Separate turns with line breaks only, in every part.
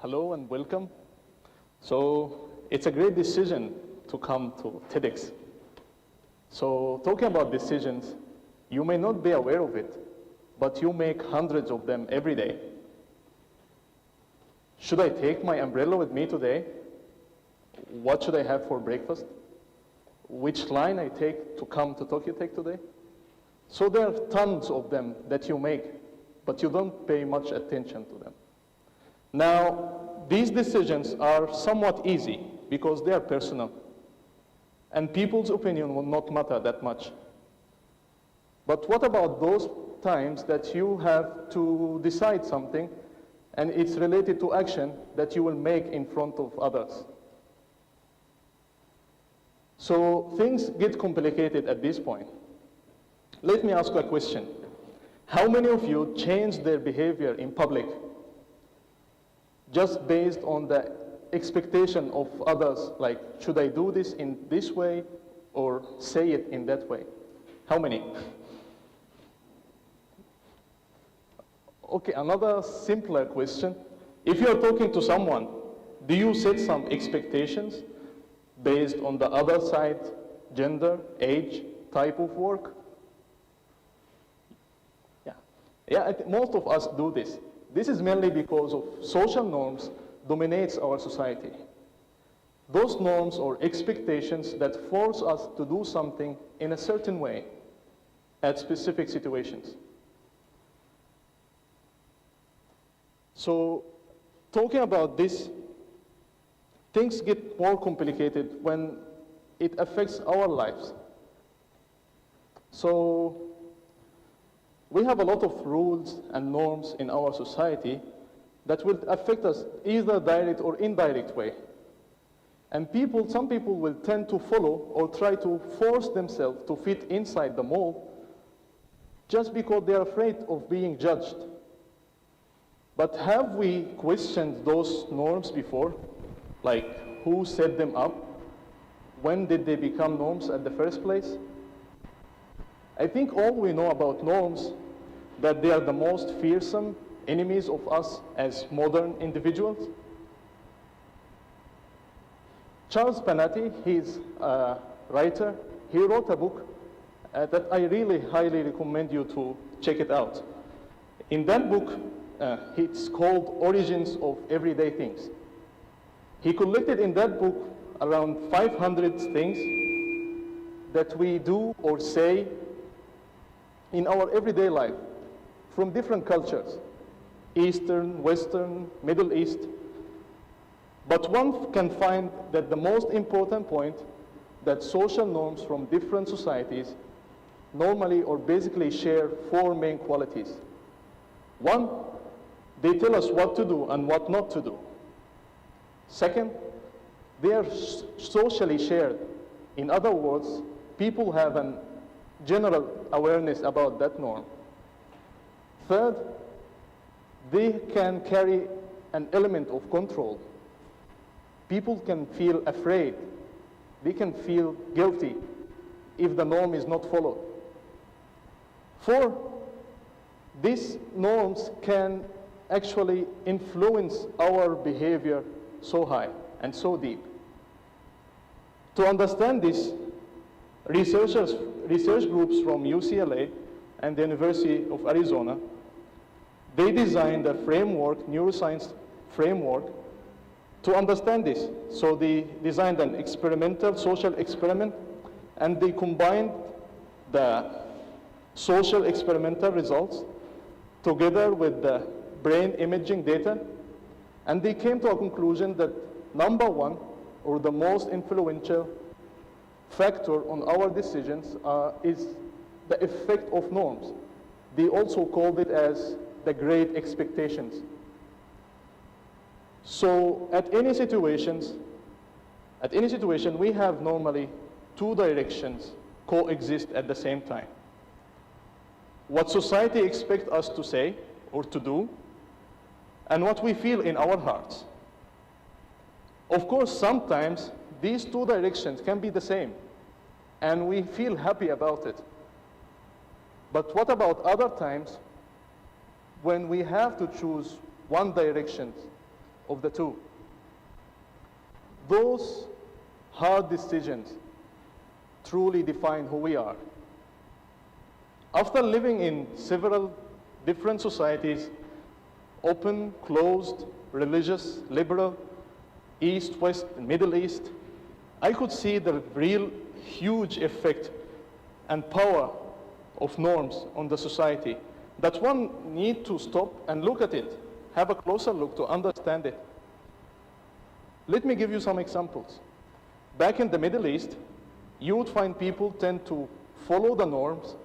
Hello and welcome. So it's a great decision to come to TEDx. So talking about decisions, you may not be aware of it, but you make hundreds of them every day. Should I take my umbrella with me today? What should I have for breakfast? Which line I take to come to TEDxTitech today? So there are tons of them that you make, but you don't pay much attention to them. Now, these decisions are somewhat easy because they are personal, and people's opinion will not matter that much. But what about those times that you have to decide something and it's related to action that you will make in front of others? So things get complicated at this point. Let me ask you a question. How many of you change their behavior in public just based on the expectation of others, like, should I do this in this way or say it in that way? How many? Okay, another simpler question. If you're talking to someone, do you set some expectations based on the other side, gender, age, type of work? Yeah, most of us do this. This is mainly because of social norms dominates our society. Those norms or expectations that force us to do something in a certain way at specific situations. So, talking about this, things get more complicated when it affects our lives. So, we have a lot of rules and norms in our society that will affect us either direct or indirect way. And some people will tend to follow or try to force themselves to fit inside the mold just because they are afraid of being judged. But have we questioned those norms before? Like, who set them up? When did they become norms at the first place? I think all we know about norms, that they are the most fearsome enemies of us as modern individuals. Charles Panatti, he's a writer, he wrote a book that I really highly recommend you to check it out. In that book, it's called Origins of Everyday Things. He collected in that book around 500 things that we do or say in our everyday life from different cultures, Eastern, Western, Middle East. But one can find that the most important point, that social norms from different societies normally or basically share four main qualities. One, they tell us what to do and what not to do. Second, they are socially shared. In other words, people have a general awareness about that norm. Third, they can carry an element of control. People can feel afraid. They can feel guilty if the norm is not followed. Four, these norms can actually influence our behavior so high and so deep. To understand this, research groups from UCLA and the University of Arizona, they designed a framework, neuroscience framework, to understand this. So they designed an experimental social experiment, and they combined the social experimental results together with the brain imaging data, and they came to a conclusion that number one, or the most influential factor on our decisions is the effect of norms. They also called it as the great expectations. So at any situation, we have normally two directions coexist at the same time. What society expects us to say or to do, and what we feel in our hearts. Of course, sometimes these two directions can be the same, and we feel happy about it. But what about other times when we have to choose one direction of the two. Those hard decisions truly define who we are. After living in several different societies, open, closed, religious, liberal, East, West, and Middle East, I could see the real huge effect and power of norms on the society that one need to stop and look at it, have a closer look to understand it. Let me give you some examples. Back in the Middle East, you would find people tend to follow the norms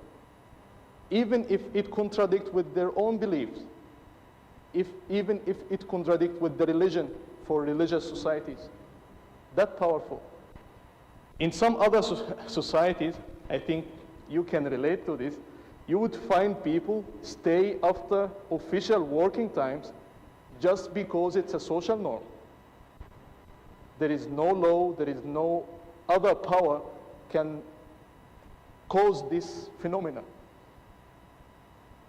even if it contradicts with their own beliefs, even if it contradicts with the religion for religious societies. That powerful. In some other societies, I think you can relate to this, you would find people stay after official working times just because it's a social norm. There is no law, there is no other power can cause this phenomenon.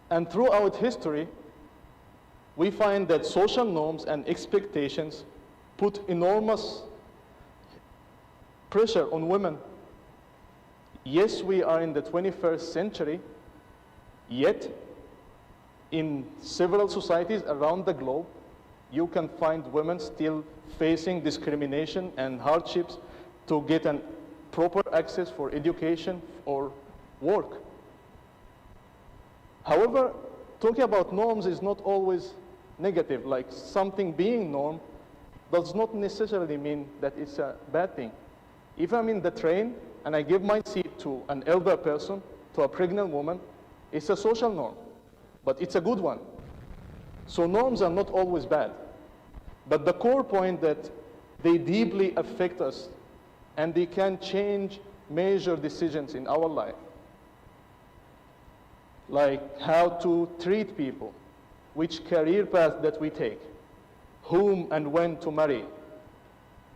And throughout history, we find that social norms and expectations put enormous pressure on women. Yes, we are in the 21st century, yet in several societies around the globe, you can find women still facing discrimination and hardships to get an proper access for education or work. However, talking about norms is not always negative. Like something being norm does not necessarily mean that it's a bad thing. If I'm in the train and I give my seat to an elder person, to a pregnant woman, it's a social norm, but it's a good one. So norms are not always bad. But the core point that they deeply affect us and they can change major decisions in our life. Like how to treat people, which career path that we take, whom and when to marry.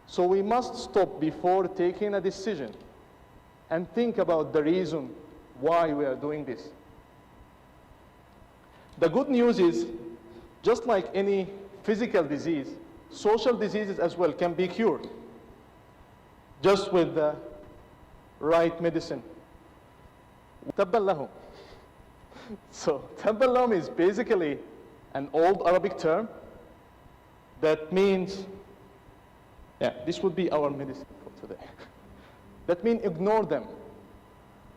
So we must stop before taking a decision and think about the reason why we are doing this. The good news is, just like any physical disease, social diseases as well can be cured, just with the right medicine. تبا لهم. So تبا لهم is basically an old Arabic term that means, this would be our medicine for today. That means ignore them,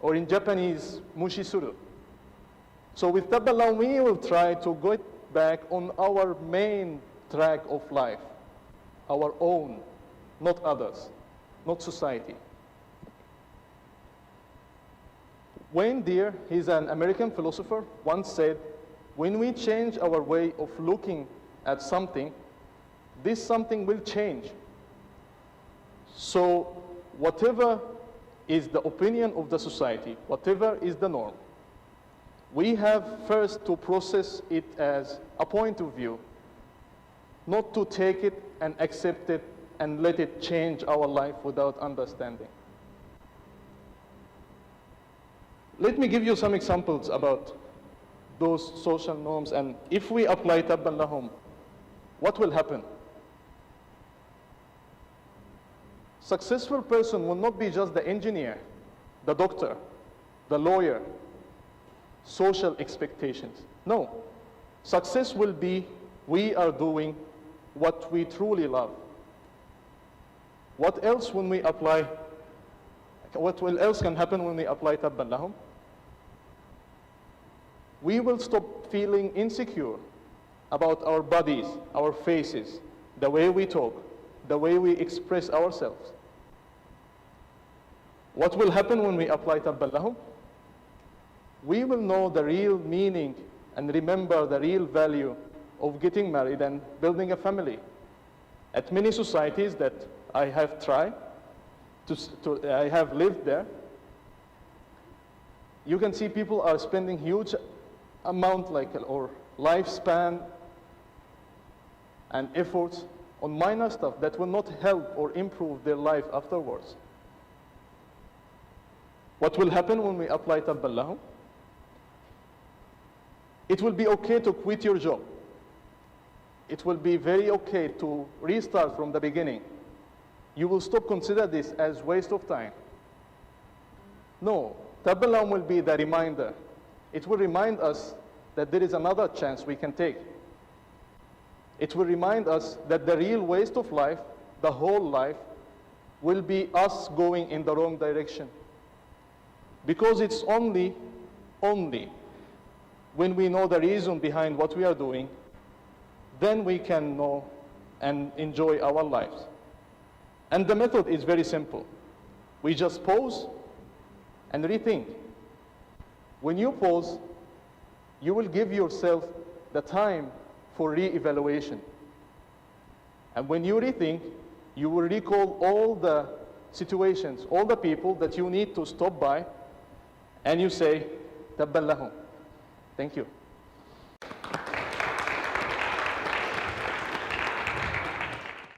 or in Japanese, mushisuru. So with تبا لهم, we will try to get back on our main track of life, our own, not others, not society. Wayne Dyer, he's an American philosopher, once said, when we change our way of looking at something, this something will change. So whatever is the opinion of the society, whatever is the norm, we have first to process it as a point of view, not to take it and accept it and let it change our life without understanding. Let me give you some examples about those social norms, and if we apply تبا لهم, what will happen? Successful person will not be just the engineer, the doctor, the lawyer, social expectations. No, success will be we are doing what we truly love. What else when we apply, what else can happen when we apply تبا لهم? We will stop feeling insecure about our bodies, our faces, the way we talk, the way we express ourselves. What will happen when we apply تبا لهم? We will know the real meaning and remember the real value of getting married and building a family. At many societies that I have tried, I have lived there, you can see people are spending huge amount or lifespan and efforts on minor stuff that will not help or improve their life afterwards. What will happen when we apply تبا لهم? It will be okay to quit your job. it will be very okay to restart from the beginning. You will stop consider this as waste of time. No, Tabbalahum will be the reminder. It will remind us that there is another chance we can take. It will remind us that the real waste of life, the whole life, will be us going in the wrong direction. Because it's only when we know the reason behind what we are doing, then we can know and enjoy our lives. And the method is very simple. We just pause and rethink. When you pause, you will give yourself the time for re-evaluation. And when you rethink, you will recall all the situations, all the people that you need to stop by, and you say, Tabbalahum. Thank you.